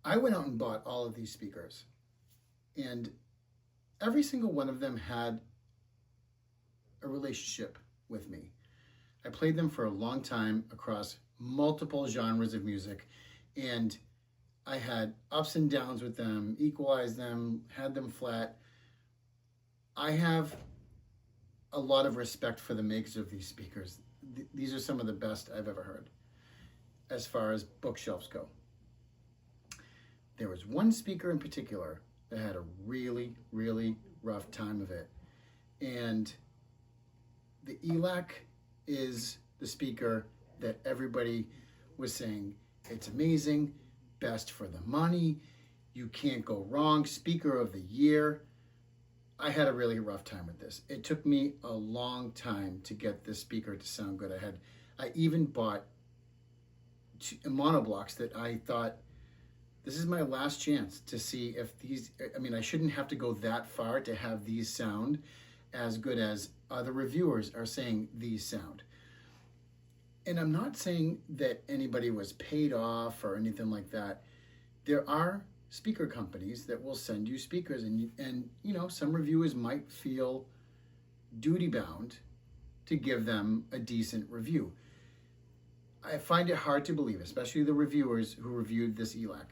I went out and bought all of these speakers, and every single one of them had a relationship with me. I played them for a long time across multiple genres of music, and I had ups and downs with them, equalized them, had them flat. I have a lot of respect for the makers of these speakers. These are some of the best I've ever heard as far as bookshelves go. There was one speaker in particular that had a really, really rough time of it. And the Elac is the speaker that everybody was saying, it's amazing, best for the money, you can't go wrong, speaker of the year. I had a really rough time with this. It took me a long time to get this speaker to sound good. I even bought monoblocks that I thought, this is my last chance to see if these, I shouldn't have to go that far to have these sound as good as other reviewers are saying these sound. And I'm not saying that anybody was paid off or anything like that. There are speaker companies that will send you speakers, and some reviewers might feel duty bound to give them a decent review. I find it hard to believe, especially the reviewers who reviewed this Elac.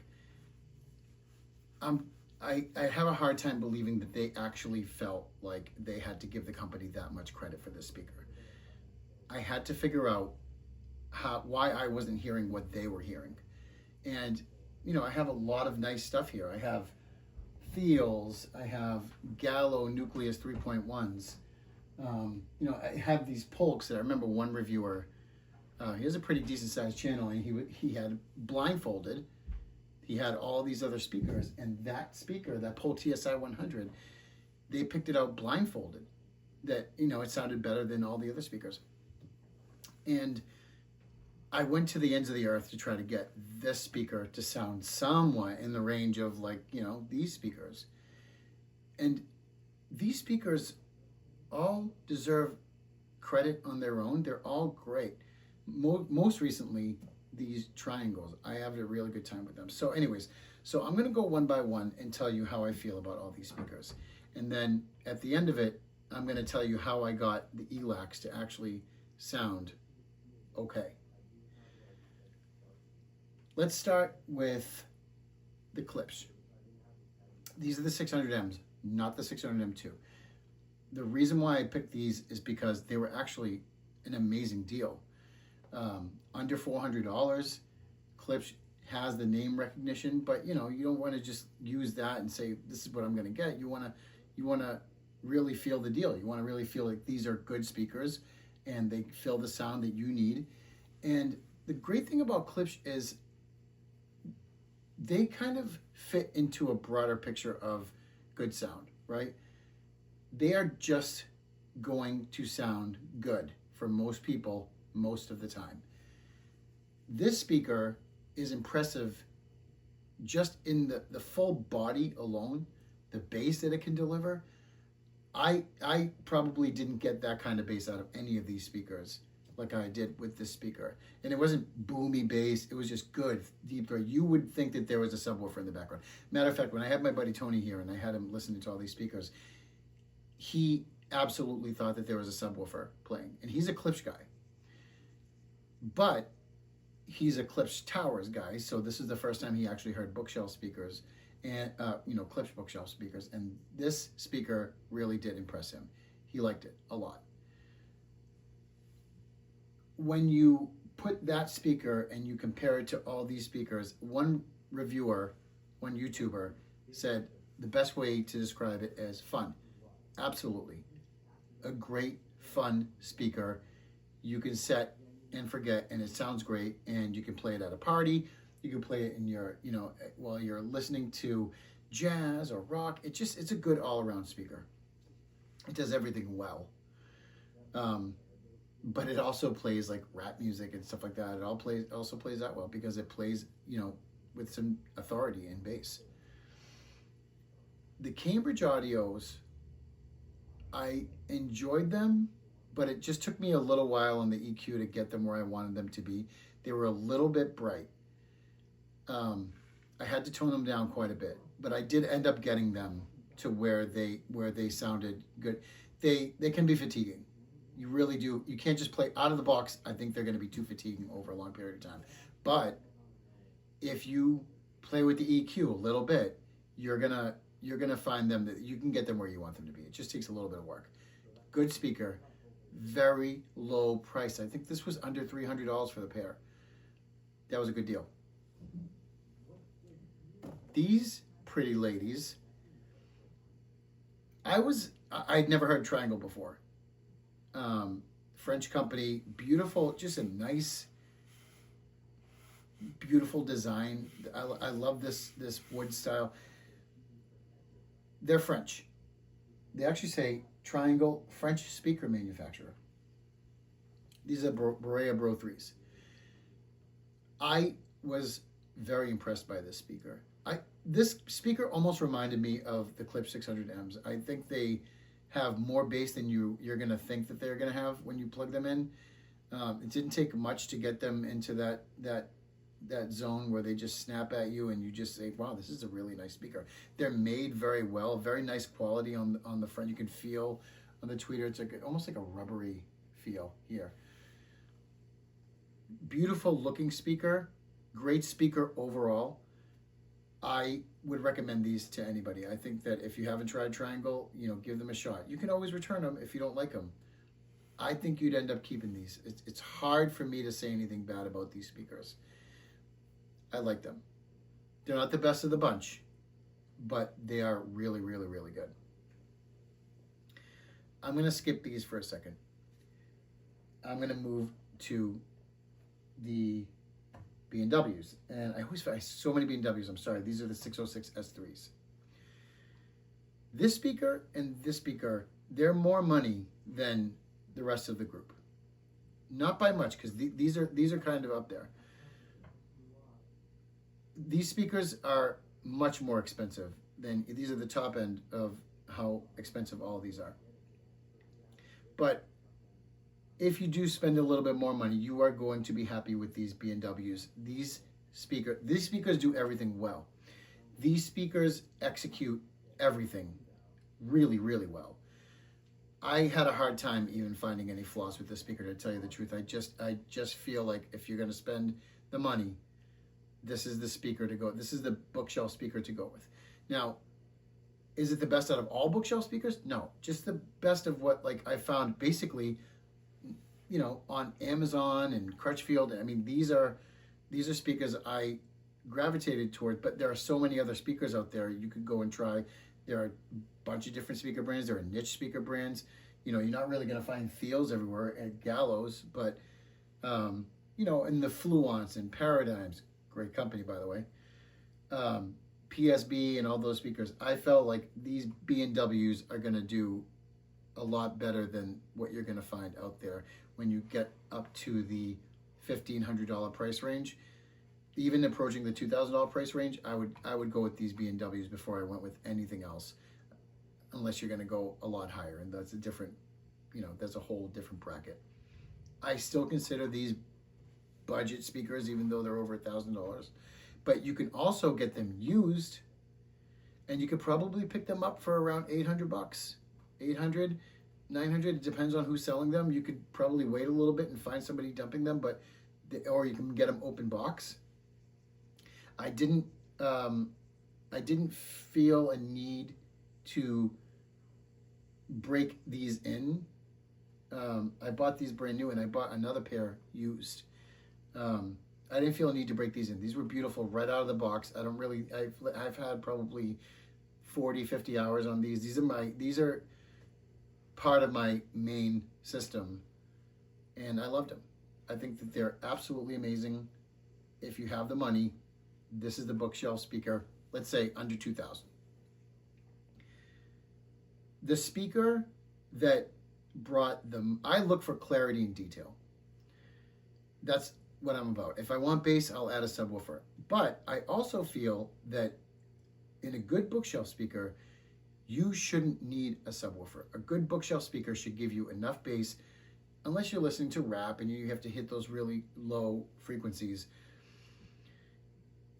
I have a hard time believing that they actually felt like they had to give the company that much credit for this speaker. I had to figure out why I wasn't hearing what they were hearing. And, I have a lot of nice stuff here. I have Thiels, I have Gallo Nucleus 3.1s. I have these Polks that I remember one reviewer, he has a pretty decent sized channel, and he had blindfolded. He had all these other speakers, and that speaker, that Polk TSI 100, they picked it out blindfolded. That, it sounded better than all the other speakers. And I went to the ends of the earth to try to get this speaker to sound somewhat in the range of these speakers. And these speakers all deserve credit on their own. They're all great. Most recently, these triangles, I have a really good time with them. So anyways, I'm going to go one by one and tell you how I feel about all these speakers. And then at the end of it, I'm going to tell you how I got the Elacs to actually sound okay. Let's start with the Klipsch. These are the 600Ms, not the 600M2. The reason why I picked these is because they were actually an amazing deal. Under $400. Klipsch has the name recognition, but you don't want to just use that and say this is what I'm going to get. You want to really feel the deal. You want to really feel like these are good speakers and they fill the sound that you need. And the great thing about Klipsch is they kind of fit into a broader picture of good sound, right? They are just going to sound good for most people most of the time. This speaker is impressive just in the full body alone, the bass that it can deliver. I probably didn't get that kind of bass out of any of these speakers like I did with this speaker. And it wasn't boomy bass, it was just good, deep throat. You would think that there was a subwoofer in the background. Matter of fact, when I had my buddy Tony here and I had him listening to all these speakers, he absolutely thought that there was a subwoofer playing. And he's a Klipsch guy. But he's a Klipsch Towers guy, so this is the first time he actually heard bookshelf speakers and Klipsch bookshelf speakers, and this speaker really did impress him. He liked it a lot. When you put that speaker and you compare it to all these speakers, one reviewer, one YouTuber said the best way to describe it is fun. Absolutely. A great, fun speaker. You can set and forget, and it sounds great, and you can play it at a party. You can play it in your, while you're listening to jazz or rock. It's a good all-around speaker. It does everything well. But it also plays like rap music and stuff like that. It also plays that well because it plays, with some authority and bass. The Cambridge Audios, I enjoyed them, but it just took me a little while on the EQ to get them where I wanted them to be. They were a little bit bright. I had to tone them down quite a bit, but I did end up getting them to where they sounded good. They can be fatiguing. You really do. You can't just play out of the box. I think they're going to be too fatiguing over a long period of time. But if you play with the EQ a little bit, you're gonna find them that you can get them where you want them to be. It just takes a little bit of work. Good speaker, very low price. I think this was under $300 for the pair. That was a good deal. These pretty ladies, I'd never heard Triangle before. French company, beautiful, just a nice, beautiful design. I love this wood style. They're French. They actually say Triangle French speaker manufacturer. These are Berea Bro 3s. I was very impressed by this speaker. This speaker almost reminded me of the Klipsch 600Ms. I think they have more bass than you're going to think that they're going to have when you plug them in. It didn't take much to get them into that zone where they just snap at you and you just say, wow, this is a really nice speaker. They're made very well, very nice quality on the front. You can feel on the tweeter, it's like almost like a rubbery feel here. Beautiful looking speaker, great speaker overall. I would recommend these to anybody. I think that if you haven't tried Triangle, give them a shot. You can always return them if you don't like them. I think you'd end up keeping these. It's hard for me to say anything bad about these speakers. I like them. They're not the best of the bunch, but they are really, really, really good. I'm going to skip these for a second. I'm going to move to the B&Ws. And I always find so many B&Ws. I'm sorry. These are the 606 S3s. This speaker and this speaker, they're more money than the rest of the group. Not by much, because these are kind of up there. These speakers are much more expensive than these are the top end of how expensive all of these are. But if you do spend a little bit more money, you are going to be happy with these B&Ws. These speakers do everything well. These speakers execute everything really, really well. I had a hard time even finding any flaws with this speaker, to tell you the truth. I just feel like if you're going to spend the money, this is the speaker to go. This is the bookshelf speaker to go with. Now, is it the best out of all bookshelf speakers? No, just the best of what I found basically, on Amazon and Crutchfield. I mean, these are speakers I gravitated toward, but there are so many other speakers out there you could go and try. There are a bunch of different speaker brands. There are niche speaker brands. You're not really going to find Thiels everywhere at Gallows, but and the Fluence and Paradigms, great company, by the way, PSB and all those speakers. I felt like these B&Ws are going to do a lot better than what you're going to find out there when you get up to the $1,500 price range. Even approaching the $2,000 price range, I would go with these B&Ws before I went with anything else, unless you're going to go a lot higher, and that's a different, that's a whole different bracket. I still consider these budget speakers, even though they're over $1,000. But you can also get them used, and you could probably pick them up for around $800, 800, 900. It depends on who's selling them. You could probably wait a little bit and find somebody dumping them, or you can get them open box. I didn't feel a need to break these in. I bought these brand new, and I bought another pair used. I didn't feel a need to break these in. These were beautiful right out of the box. I've had probably 40, 50 hours on these. These are part of my main system, and I loved them. I think that they're absolutely amazing. If you have the money, this is the bookshelf speaker, let's say under $2,000. The speaker that brought them, I look for clarity and detail. That's what I'm about. If I want bass, I'll add a subwoofer. But I also feel that in a good bookshelf speaker, you shouldn't need a subwoofer. A good bookshelf speaker should give you enough bass, unless you're listening to rap and you have to hit those really low frequencies.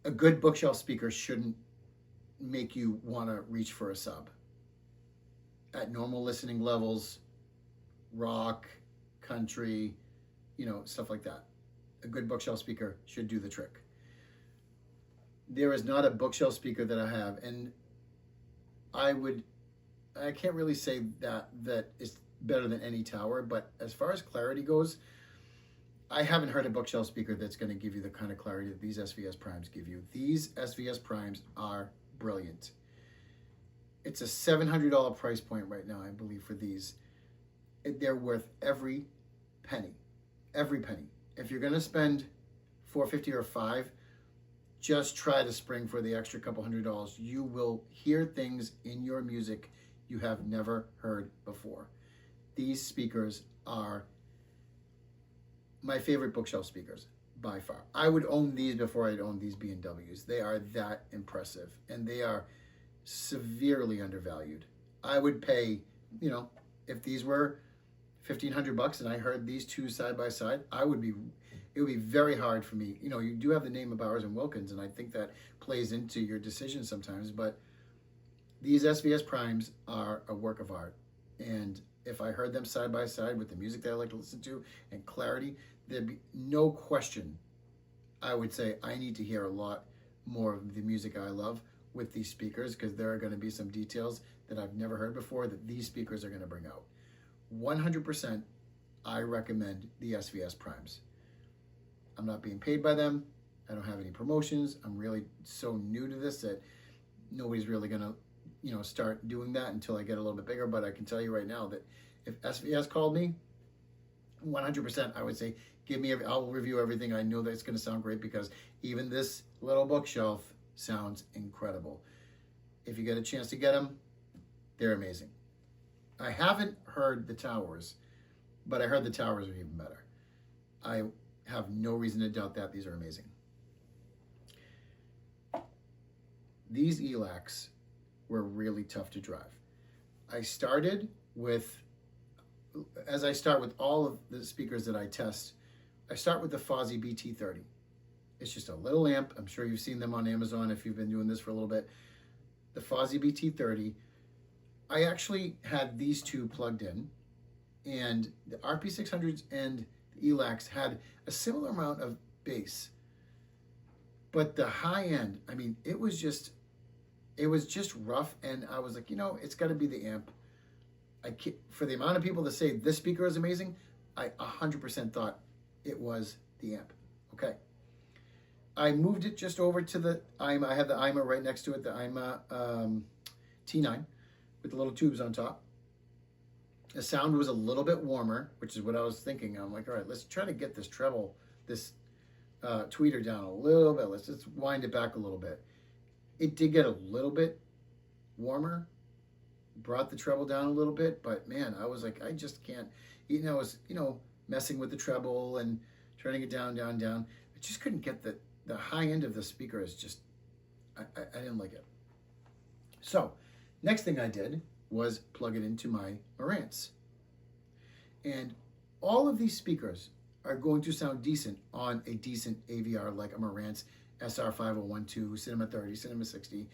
A good bookshelf speaker shouldn't make you want to reach for a sub. At normal listening levels, rock, country, stuff like that. A good bookshelf speaker should do the trick. There is not a bookshelf speaker that I have, and I can't really say that is better than any tower, but as far as clarity goes, I haven't heard a bookshelf speaker that's going to give you the kind of clarity that these SVS Primes give you. These SVS Primes are brilliant. It's a $700 price point right now, I believe, for these. They're worth every penny. Every penny. If you're going to spend $450 or $5, just try to spring for the extra couple $100. You will hear things in your music you have never heard before. These speakers are my favorite bookshelf speakers by far. I would own these before I'd own these B&Ws. They are that impressive, and they are severely undervalued. I would pay, if these were $1,500 and I heard these two side by side, it would be very hard for me. You do have the name of Bowers and Wilkins, and I think that plays into your decision sometimes, but these SVS Primes are a work of art. And if I heard them side by side with the music that I like to listen to and clarity, there'd be no question. I would say I need to hear a lot more of the music I love with these speakers, because there are going to be some details that I've never heard before that these speakers are going to bring out. 100%, I recommend the SVS Primes. I'm not being paid by them. I don't have any promotions. I'm really so new to this that nobody's really going to start doing that until I get a little bit bigger. But I can tell you right now that if SVS called me, 100% I would say, I'll review everything. I know that it's going to sound great, because even this little bookshelf sounds incredible. If you get a chance to get them, they're amazing. I haven't heard the towers, but I heard the towers are even better. I have no reason to doubt that. These are amazing. These Elacs were really tough to drive. I started with, as I start with all of the speakers that I test, I start with the Fozzy BT30. It's just a little amp. I'm sure you've seen them on Amazon if you've been doing this for a little bit. The Fozzy BT30. I actually had these two plugged in, and the RP600s and the Elacs had a similar amount of bass. But the high end, it was just rough, and I was like, it's got to be the amp. For the amount of people that say this speaker is amazing, I 100% thought it was the amp. Okay. I moved it just over to the IMA. I have the IMA right next to it, the IMA T9 with the little tubes on top. The sound was a little bit warmer, which is what I was thinking. I'm like, all right, let's try to get this treble, this tweeter down a little bit. Let's just wind it back a little bit. It did get a little bit warmer, brought the treble down a little bit, but man, I was like, I just can't, I was, messing with the treble and turning it down, down, down. I just couldn't get the high end of the speaker is just, I didn't like it. So next thing I did was plug it into my Marantz. And all of these speakers are going to sound decent on a decent AVR like a Marantz SR5012, Cinema 30, Cinema 60.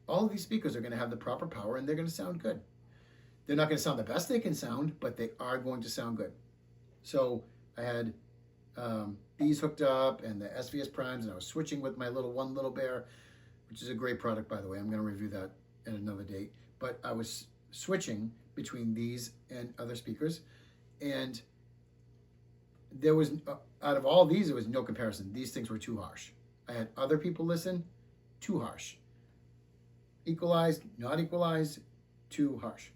All of these speakers are going to have the proper power, and they're going to sound good. They're not going to sound the best they can sound, but they are going to sound good. So I had these hooked up and the SVS Primes, and I was switching with my One Little Bear, which is a great product, by the way. I'm going to review that at another date. But I was switching between these and other speakers, and there was, out of all these, there was no comparison. These things were too harsh. I had other people listen, too harsh. Equalized, not equalized, too harsh.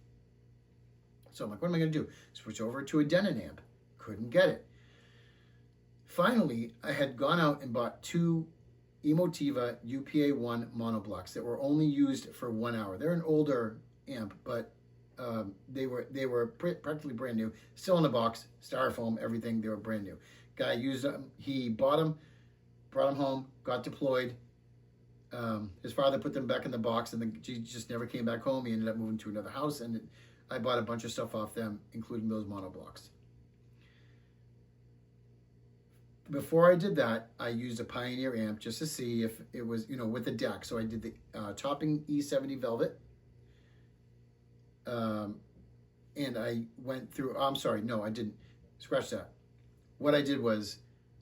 So I'm like, what am I going to do? Switch over to a Denon amp. Couldn't get it. Finally, I had gone out and bought two Emotiva UPA-1 monoblocks that were only used for 1 hour. They're an older amp, but they were practically brand new, still in the box, styrofoam, everything. They were brand new. Guy used them. He bought them, brought them home, got deployed. His father put them back in the box, and he just never came back home. He ended up moving to another house, and I bought a bunch of stuff off them, including those monoblocks. before I did that, I used a Pioneer amp just to see if it was, with the deck. So I did the topping E70 Velvet. And I went through, I'm sorry, no, I didn't. Scratch that. What I did was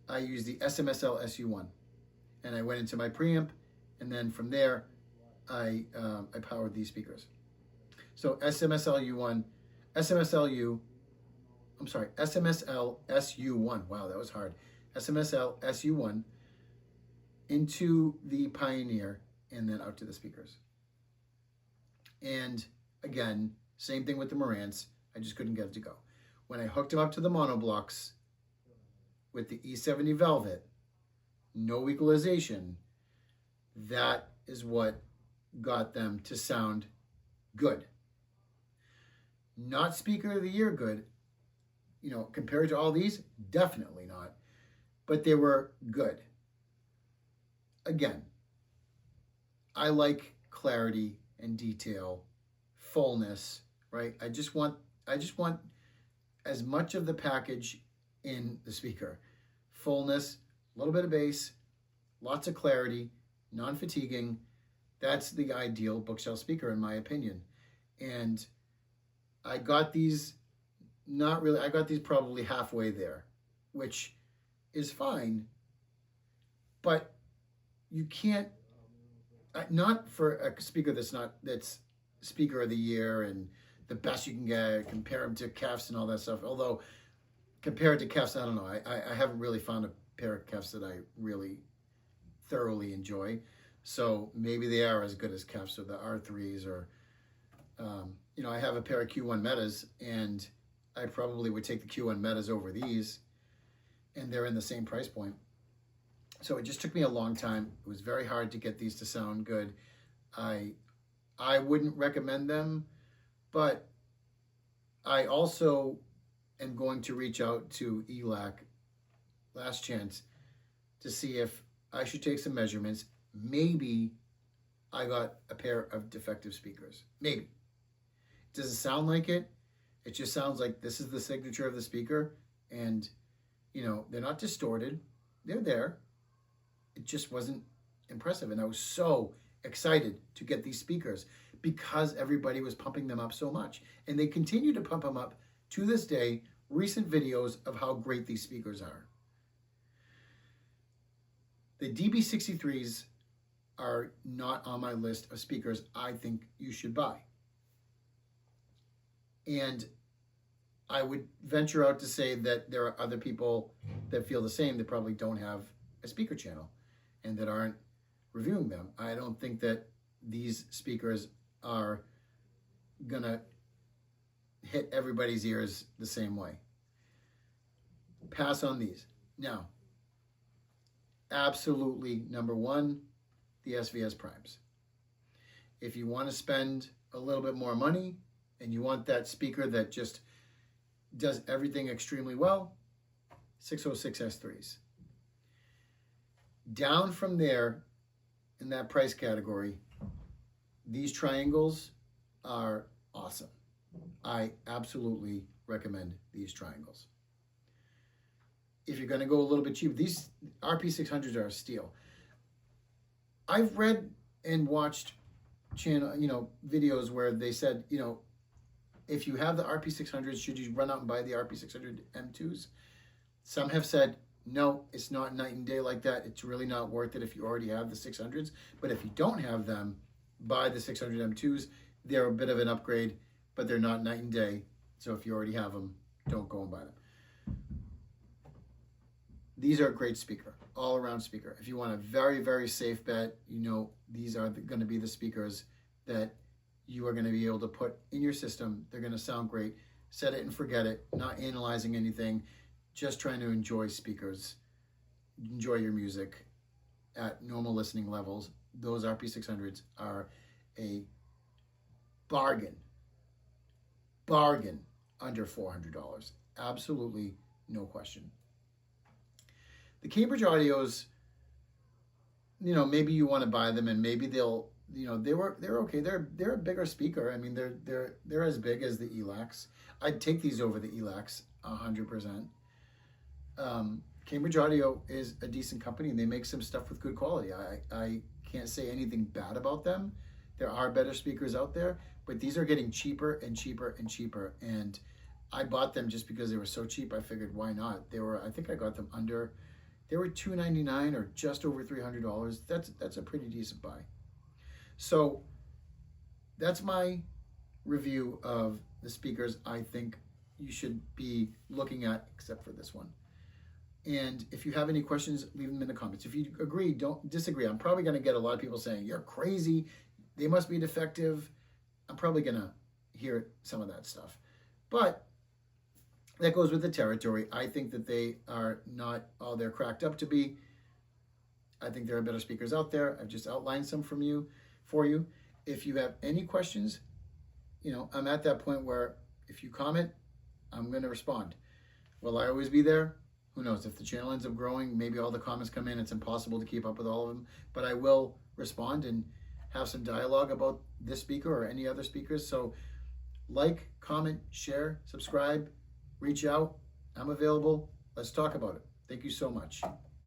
I used the SMSL SU1. And I went into my preamp. And then from there, I powered these speakers. So SMSL SU1. Wow, that was hard. SMSL SU1 into the Pioneer and then out to the speakers. And again, same thing with the Marantz. I just couldn't get it to go. When I hooked them up to the monoblocks with the E70 Velvet, no equalization, that is what got them to sound good. Not speaker of the year good, compared to all these, definitely not. But they were good. Again, I like clarity and detail, fullness, right? I just want as much of the package in the speaker. Fullness, a little bit of bass, lots of clarity, non-fatiguing. That's the ideal bookshelf speaker in my opinion. And I got these I got these probably halfway there, which is fine, but you can't, not for a speaker that's speaker of the year and the best you can get, compare them to Kefs and all that stuff. Although compared to Kefs, I don't know, I haven't really found a pair of Kefs that I really thoroughly enjoy. So maybe they are as good as Kefs or the R3s or, I have a pair of Q1 Metas and I probably would take the Q1 Metas over these, and they're in the same price point. So it just took me a long time. It was very hard to get these to sound good. I wouldn't recommend them, but I also am going to reach out to Elac, last chance, to see if I should take some measurements. Maybe I got a pair of defective speakers. Maybe. Does it sound like it? It just sounds like this is the signature of the speaker, and they're not distorted. They're there. It just wasn't impressive, and I was so excited to get these speakers because everybody was pumping them up so much, and they continue to pump them up to this day. Recent videos of how great these speakers are. The DB63s are not on my list of speakers I think you should buy. And I would venture out to say that there are other people that feel the same that probably don't have a speaker channel and that aren't reviewing them. I don't think that these speakers are gonna hit everybody's ears the same way. Pass on these. Now, absolutely number one, the SVS Primes. If you want to spend a little bit more money and you want that speaker that just does everything extremely well, 606 S3s. Down from there, in that price category, these triangles are awesome. I absolutely recommend these triangles. If you're going to go a little bit cheap, these RP600s are a steal. I've read and watched videos where they said, if you have the RP600s, should you run out and buy the RP600 M2s? Some have said, no, it's not night and day like that. It's really not worth it if you already have the 600s. But if you don't have them, buy the 600 M2s. They're a bit of an upgrade, but they're not night and day. So if you already have them, don't go and buy them. These are a great speaker, all-around speaker. If you want a very, very safe bet, these are going to be the speakers that you are going to be able to put in your system. They're going to sound great. Set it and forget it, not analyzing anything, just trying to enjoy speakers, enjoy your music at normal listening levels. Those RP600s are a bargain under $400. Absolutely no question. The Cambridge Audios, maybe you want to buy them and maybe they're okay. They're a bigger speaker. I mean, they're as big as the Elacs. I'd take these over the Elacs 100%. Cambridge Audio is a decent company and they make some stuff with good quality. I can't say anything bad about them. There are better speakers out there, but these are getting cheaper and cheaper and cheaper. And I bought them just because they were so cheap. I figured, why not? I think I got them they were $299 or just over $300. That's a pretty decent buy. So that's my review of the speakers I think you should be looking at, except for this one. And if you have any questions, leave them in the comments. If you agree, don't disagree. I'm probably going to get a lot of people saying, you're crazy, they must be defective. I'm probably going to hear some of that stuff. But that goes with the territory. I think that they are not all they're cracked up to be. I think there are better speakers out there. I've just outlined some for you. If you have any questions, I'm at that point where if you comment, I'm going to respond. Will I always be there? Who knows? If the channel ends up growing, maybe all the comments come in. It's impossible to keep up with all of them. But I will respond and have some dialogue about this speaker or any other speakers. So like, comment, share, subscribe, reach out. I'm available. Let's talk about it. Thank you so much.